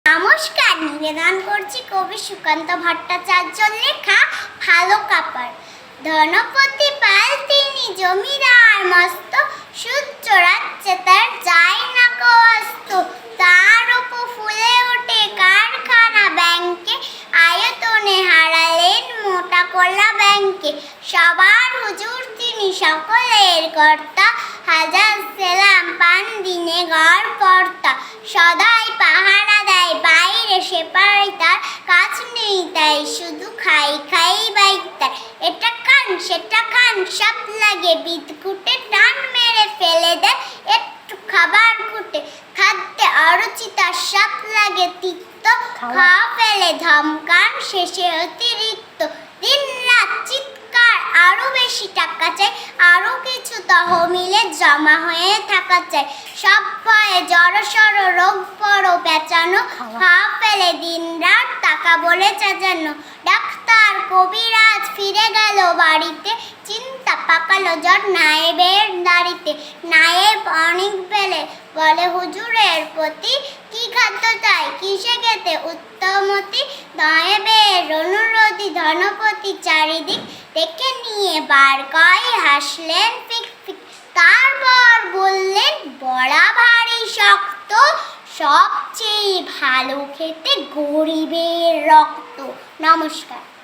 নমস্কার, নিবেদন করছি কবি সুকান্ত ভট্টাচার্যর লেখা ভালো কাপড়। ধনপতি পাল তিনি জমিদার মস্ত, সুদ চড়াচ্ছে তার যায় না কো অস্ত। তার উপর ফুলে ওঠে কারখানা ব্যাংকে, আয়তনে হারালেন মোটা কলা ব্যাংকে। সবার হুজুর তিনি সকলের কর্তা, হাজার সেলাম পান দিনে গড় কর্তা। সদাই পাহারা দেয় বাইরে সেপাই, তার কাজ নেই তাই শুধু খাই খাই বাইতার। এটা খান সেটা খান সব লাগে বিদকুটে, টান মেরে ফেলে দেয় একটু খাবার খুঁটে। খাদ্যে অরুচিতা সব লাগে তিক্ত, খাওয়া ফেলে ধমকান শেষে অতিরিক্ত। দিন রাত চিৎকার আরো বেশি টাকা চাই, আরো কিছু তহবিলে জমা হয়ে থাকা চাই। সব ভয়ে জড়সড় রোগ বড় পেঁচানো, খাওয়া ফেলে দিন রাত টাকা বলে চেঁচানো। ডাক্তার কবিরাজ ফিরে গেল বাড়িতে, চিন্তা পাকালো জ্বর নায়েবের দাড়িতে। নায়েব অনেক বেলে বলে হুজুরের প্রতি, কি খাদ্য চাই কিসে খেতে উত্তমতি। নায়েবের অনুরোধী ধনপতি চারিদিক দেখে নিয়ে বার কয় হাসলেন ফিক ফিক। তারপর বললেন বড়া ভারী শক্ত, সবচেয়ে ভালো খেতে গরিবের রক্ত। নমস্কার।